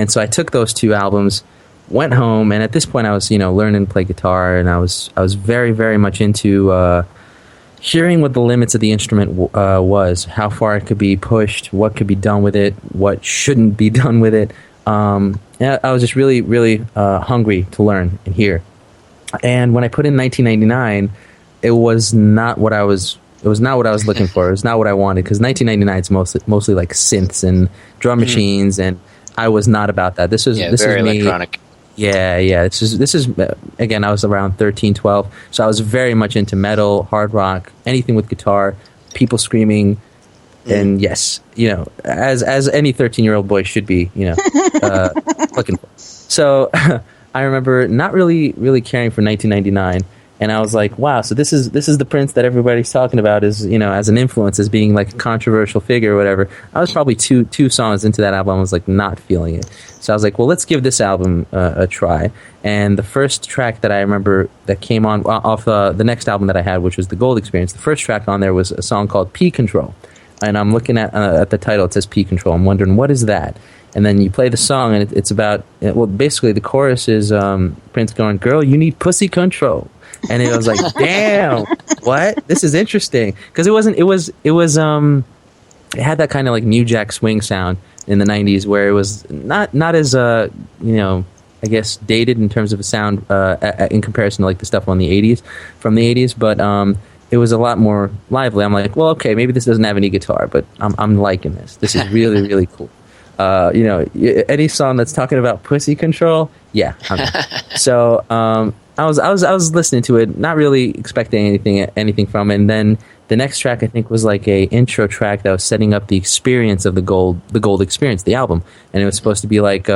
And so I took those 2 albums, went home, and at this point I was, learning to play guitar, and I was very, very much into hearing what the limits of the instrument was, how far it could be pushed, what could be done with it, what shouldn't be done with it. I was just really, really hungry to learn and hear. And when I put in 1999, it was not what I was. It was not what I was looking for. It was not what I wanted, because 1999 is mostly like synths and drum machines, and I was not about that. This was very me. electronic. Yeah. This is again, I was around 13, 12, so I was very much into metal, hard rock, anything with guitar, people screaming, and yes, as any 13-year-old boy should be, looking for. So I remember not really caring for 1999. And I was like, wow, so this is the Prince that everybody's talking about as an influence, as being like a controversial figure or whatever. I was probably two songs into that album. I was like not feeling it. So I was like, well, let's give this album a try. And the first track that I remember that came on off the next album that I had, which was the Gold Experience, the first track on there was a song called P Control. And I'm looking at the title, it says P Control. I'm wondering, what is that? And then you play the song, and it's about, basically the chorus is Prince going, "Girl, you need pussy control." And I was like, damn, what? This is interesting. Because it had that kind of like New Jack Swing sound in the 90s, where it was not as, I guess, dated in terms of a sound in comparison to like the stuff from the 80s, but it was a lot more lively. I'm like, well, okay, maybe this doesn't have any guitar, but I'm liking this. This is really, really cool. Any song that's talking about pussy control, yeah. So I was listening to it, not really expecting anything from it. And then the next track, I think, was like a intro track that was setting up the experience of the Gold Experience, the album. And it was supposed to be like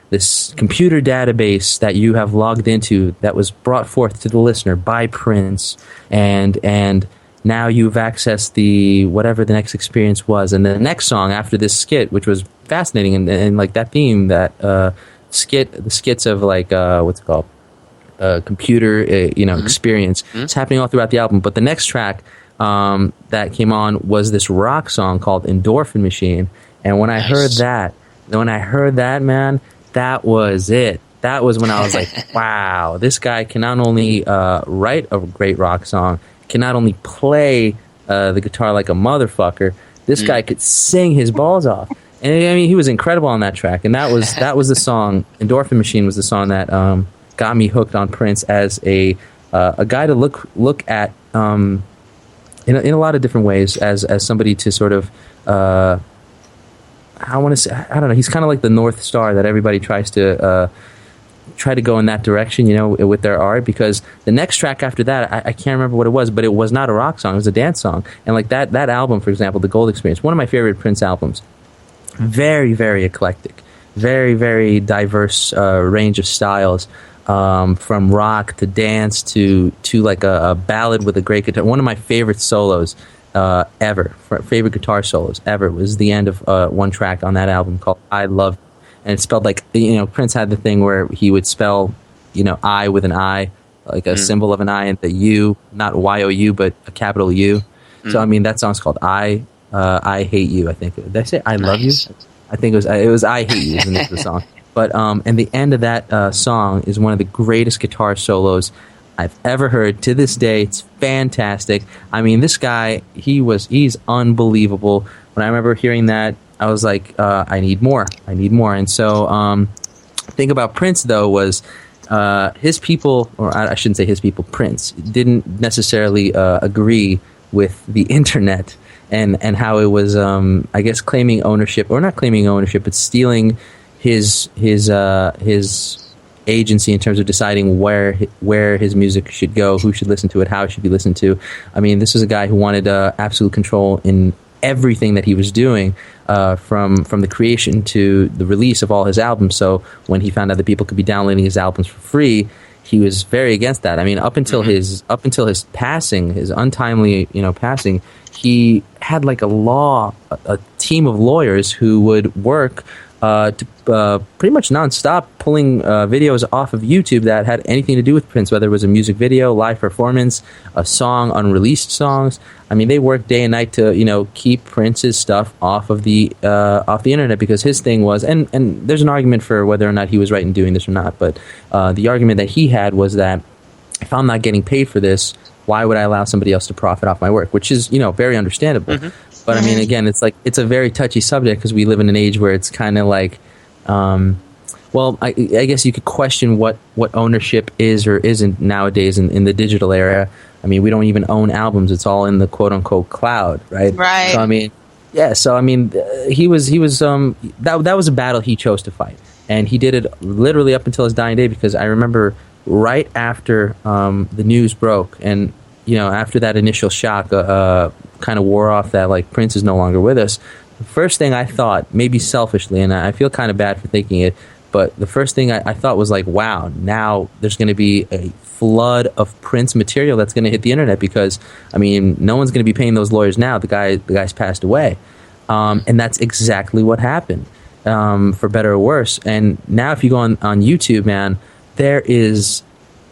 this computer database that you have logged into that was brought forth to the listener by Prince, and now you've accessed the whatever the next experience was. And the next song after this skit, which was fascinating, and like that theme, that the skits of like what's it called, computer experience. It's happening all throughout the album. But the next track that came on was this rock song called Endorphin Machine. And when I heard that, man, that was it. That was when I was like, wow, this guy can not only write a great rock song, can not only play the guitar like a motherfucker, this guy could sing his balls off. And I mean, he was incredible on that track. And that was the song. Endorphin Machine was the song that got me hooked on Prince as a guy to look at in a lot of different ways, as somebody to sort of I want to say, I don't know, he's kind of like the North Star that everybody tries to go in that direction, with their art. Because the next track after that, I can't remember what it was, but it was not a rock song, it was a dance song. And like that album, for example, the Gold Experience, one of my favorite Prince albums, very, very eclectic, very, very diverse range of styles. From rock to dance to like a ballad with a great guitar. One of my favorite solos ever, favorite guitar solos ever, was the end of one track on that album called I Love. And it's spelled like, Prince had the thing where he would spell, I with an I, like a symbol of an I, and the U, not Y-O-U, but a capital U. So, I mean, that song's called I Hate You, I think. Did I say I Love You? I think it was I Hate You is the name of the song. But and the end of that song is one of the greatest guitar solos I've ever heard to this day. It's fantastic. I mean, this guy, he's unbelievable. When I remember hearing that, I was like, I need more. And so the thing about Prince, though, was his people, or I shouldn't say his people, Prince, didn't necessarily agree with the internet and how it was, I guess, claiming ownership, or not claiming ownership, but stealing his agency in terms of deciding where his music should go, who should listen to it, how it should be listened to. I mean, this was a guy who wanted absolute control in everything that he was doing, from the creation to the release of all his albums. So when he found out that people could be downloading his albums for free, he was very against that. I mean, up until his passing, his untimely passing, he had like a team of lawyers who would work to pretty much nonstop pulling videos off of YouTube that had anything to do with Prince, whether it was a music video, live performance, a song, unreleased songs. I mean, they worked day and night to keep Prince's stuff off the internet, because his thing was, and there's an argument for whether or not he was right in doing this or not, but the argument that he had was that if I'm not getting paid for this, why would I allow somebody else to profit off my work? Which is, very understandable. Mm-hmm. But I mean, again, it's a very touchy subject, because we live in an age where it's kind of like, I guess you could question what ownership is or isn't nowadays in the digital era. I mean, we don't even own albums; it's all in the quote unquote cloud, right? Right. So I mean, yeah. So I mean, he was that was a battle he chose to fight, and he did it literally up until his dying day. Because I remember right after the news broke, and after that initial shock kind of wore off, that like Prince is no longer with us, the first thing I thought, maybe selfishly, and I feel kind of bad for thinking it, but the first thing I thought was like, wow, now there's going to be a flood of Prince material that's going to hit the internet, because I mean, no one's going to be paying those lawyers now. The guy's passed away, and that's exactly what happened, for better or worse. And now if you go on YouTube, man, there is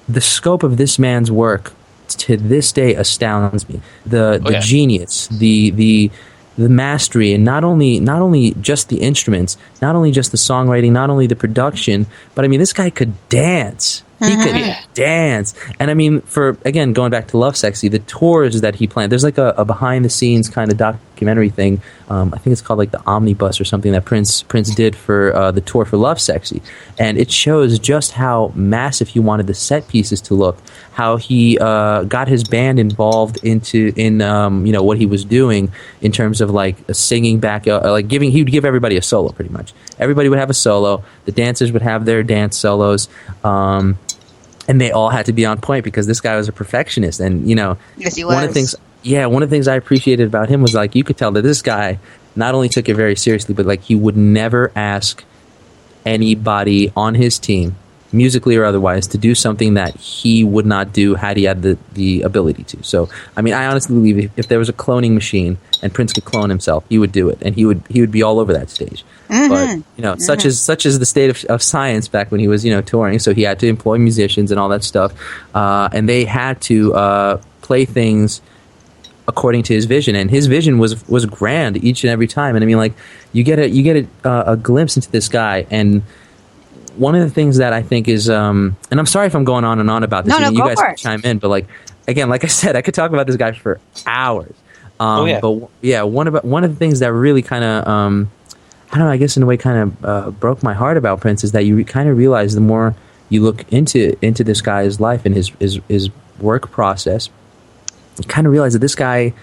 the scope of this man's work to this day astounds me. The genius, the mastery, and not only just the instruments, not only just the songwriting, not only the production, but I mean, this guy could dance. He could dance. And I mean, for, again, going back to Lovesexy, the tours that he planned, there's like a behind-the-scenes kind of documentary thing. I think it's called like the Omnibus or something that Prince did for the tour for Lovesexy. And it shows just how massive he wanted the set pieces to look, how he got his band involved in what he was doing in terms of like singing back, like he would give everybody a solo pretty much. Everybody would have a solo. The dancers would have their dance solos. And they all had to be on point, because this guy was a perfectionist. And, yes, he was. one of the things I appreciated about him was, like, you could tell that this guy not only took it very seriously, but, like, he would never ask anybody on his team, musically or otherwise, to do something that he would not do had he had the ability to. So, I mean, I honestly believe if there was a cloning machine and Prince could clone himself, he would do it, and he would be all over that stage. Mm-hmm. But such is the state of science back when he was touring. So he had to employ musicians and all that stuff, and they had to play things according to his vision, and his vision was grand each and every time. And I mean, like, you get a glimpse into this guy. And one of the ththings that I think is, and I'm sorry if I'm going on and on about this. No, you guys can it. chime in, but like I said, I could talk about this guy for hours. But yeah, one of the things that really kind of, I don't know, I guess in a way kind of broke my heart about Prince is that you kind of realize the more you look into this guy's life and his work process, you kind of realize that this guy,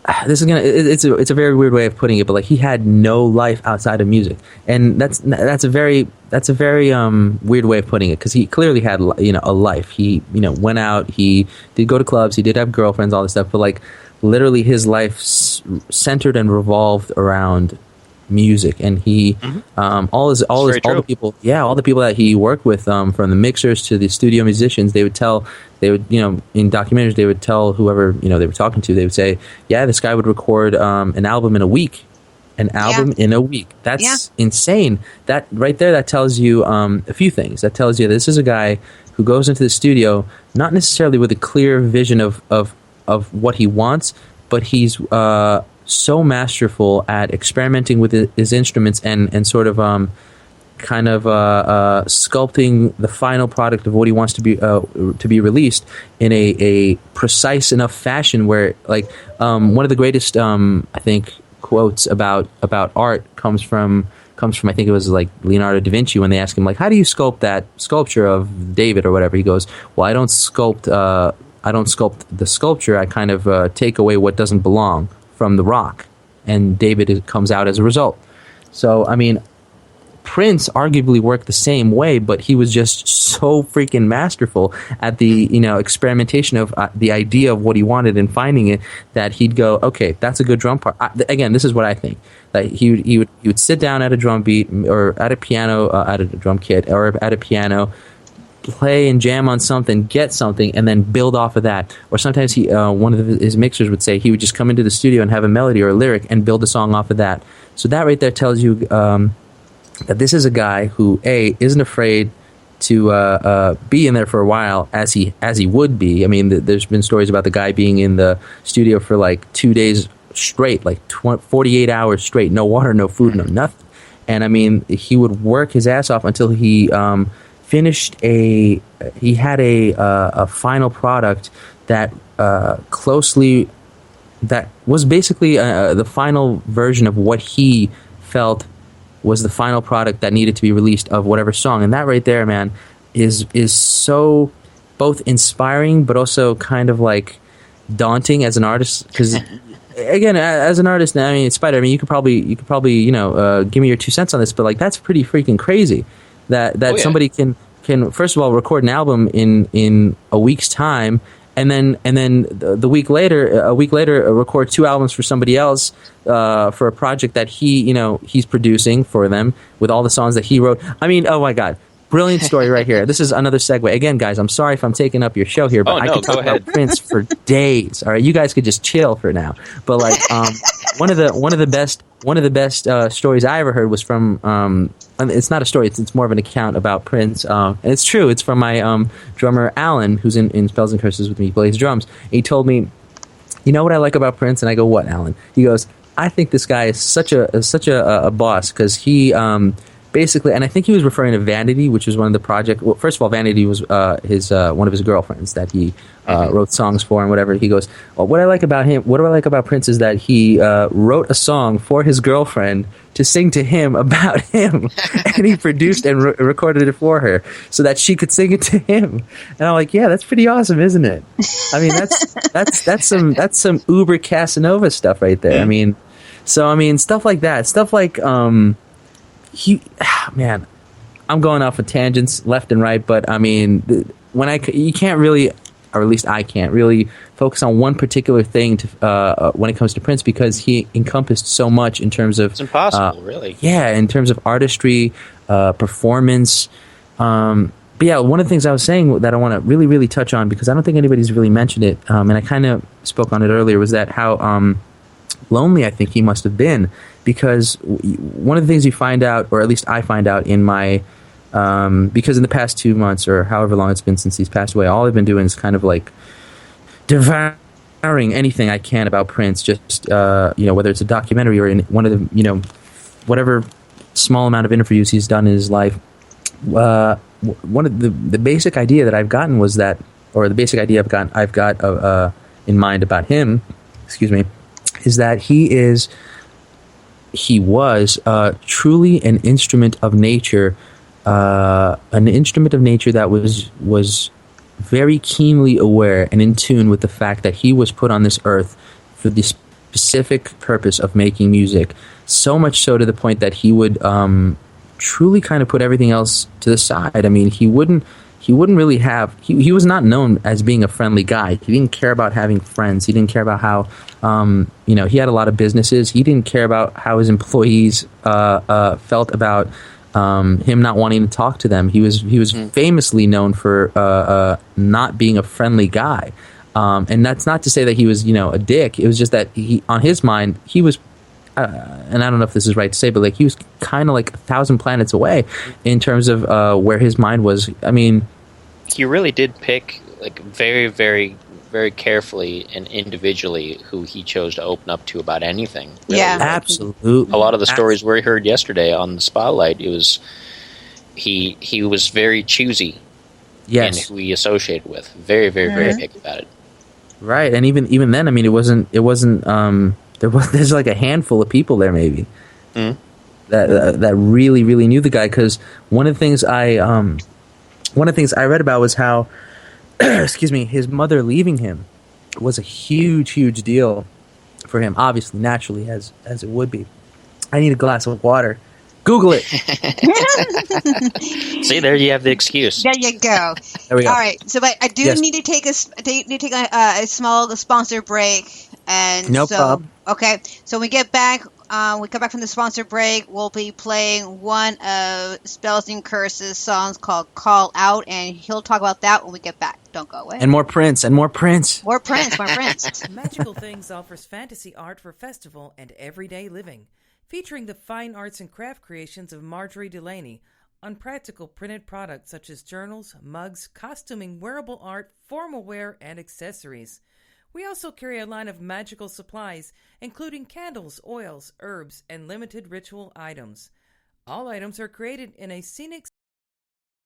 it's a very weird way of putting it, but like, he had no life outside of music, and that's a very weird way of putting it, because he clearly had a life. He went out, he did go to clubs, he did have girlfriends, all this stuff, but like, literally his life centered and revolved around music. And he all the people that he worked with, from the mixers to the studio musicians, they would in documentaries, they would tell whoever they were talking to, they would say, yeah, this guy would record an album in a week. That's insane. That right there, that tells you a few things. That tells you this is a guy who goes into the studio not necessarily with a clear vision of what he wants, but he's so masterful at experimenting with his instruments and sort of sculpting the final product of what he wants to be released in a precise enough fashion where, like, one of the greatest I think quotes about art comes from I think it was like Leonardo da Vinci, when they asked him, like, how do you sculpt that sculpture of David or whatever? He goes, well, I don't sculpt the sculpture. I kind of take away what doesn't belong from the rock, and David comes out as a result. So, I mean, Prince arguably worked the same way, but he was just so freaking masterful at the experimentation of the idea of what he wanted and finding it, that he'd go, okay, that's a good drum part. Again, this is what I think. That he would sit down at a drum beat or at a piano, at a drum kit or at a piano, play and jam on something, get something, and then build off of that. Or sometimes one of his mixers would say he would just come into the studio and have a melody or a lyric and build a song off of that. So that right there tells you that this is a guy who isn't afraid to be in there for a while as he would be. I mean, there's been stories about the guy being in the studio for like 2 days straight, like 48 hours straight, no water, no food, no nothing. And I mean, he would work his ass off until he finished he had a final product that that was basically the final version of what he felt was the final product that needed to be released of whatever song. And that right there, man, is so both inspiring but also kind of like daunting as an artist, because again, as an artist, I mean, Spider, I mean, you could probably give me your 2 cents on this, but like that's pretty freaking crazy that somebody can first of all record an album in a week's time, and then a week later record 2 albums for somebody else for a project that he's producing for them with all the songs that he wrote. I mean, oh my God. Brilliant story right here. This is another segue. Again, guys, I'm sorry if I'm taking up your show here, but I could talk about Prince for days. All right, you guys could just chill for now. But like, one of the best stories I ever heard was from. And it's not a story; it's more of an account about Prince. And it's true. It's from my drummer Alan, who's in Spells and Curses with me. He plays drums. He told me, "You know what I like about Prince?" And I go, "What, Alan?" He goes, "I think this guy is such a boss because he." Basically, and I think he was referring to Vanity, which was one of the project. Well, first of all, Vanity was his one of his girlfriends that he wrote songs for and whatever. He goes, well, what do I like about Prince is that he wrote a song for his girlfriend to sing to him about him, and he produced and recorded it for her so that she could sing it to him. And I'm like, yeah, that's pretty awesome, isn't it? I mean, that's some Uber Casanova stuff right there. I mean, stuff like that, stuff like. Man, I'm going off of tangents left and right, but I mean, you can't really, or at least I can't really focus on one particular thing when it comes to Prince, because he encompassed so much in terms of... It's impossible, really. Yeah, in terms of artistry, performance. But yeah, one of the things I was saying that I want to really, really touch on, because I don't think anybody's really mentioned it, and I kind of spoke on it earlier, was that how lonely I think he must have been. Because one of the things you find out, or at least I find out in my, because in the past 2 months or however long it's been since he's passed away, all I've been doing is kind of like devouring anything I can about Prince, just, whether it's a documentary or in one of the, whatever small amount of interviews he's done in his life. One of the basic idea that I've gotten was that, or the basic idea I've got in mind about him, is that he was truly an instrument of nature, that was very keenly aware and in tune with the fact that he was put on this earth for the specific purpose of making music. So much so to the point that he would truly kind of put everything else to the side. I mean, he wouldn't really have... He was not known as being a friendly guy. He didn't care about having friends. He didn't care about how... he had a lot of businesses. He didn't care about how his employees felt about him not wanting to talk to them. He was famously known for not being a friendly guy. And that's not to say that he was, a dick. It was just that on his mind, he was... and I don't know if this is right to say, but like he was kind of like 1,000 planets away in terms of where his mind was. I mean... He really did pick like very, very, very carefully and individually who he chose to open up to about anything. Really. Yeah, absolutely. A lot of the stories we heard yesterday on the Spotlight, it was he was very choosy. Yes. In who he associated with. Very, very, very picky about it. Right, and even then, I mean, it wasn't. There's like a handful of people there, maybe that really, really knew the guy. Because one of the things I read about was how, his mother leaving him was a huge, huge deal for him. Obviously, naturally, as it would be. I need a glass of water. Google it. See, there you have the excuse. There you go. There we go. All right, so but I do need to take a small sponsor break, and no problem. Okay, so when we get back. We come back from the sponsor break. We'll be playing one of Spells and Curses songs called "Call Out," and he'll talk about that when we get back. Don't go away. And more Prince. More Prince. Magical Things offers fantasy art for festival and everyday living. featuring the fine arts and craft creations of Marjorie Delaney on practical printed products such as journals, mugs, costuming, wearable art, formal wear, and accessories. We also carry a line of magical supplies, including candles, oils, herbs, and limited ritual items. All items are created in a scenic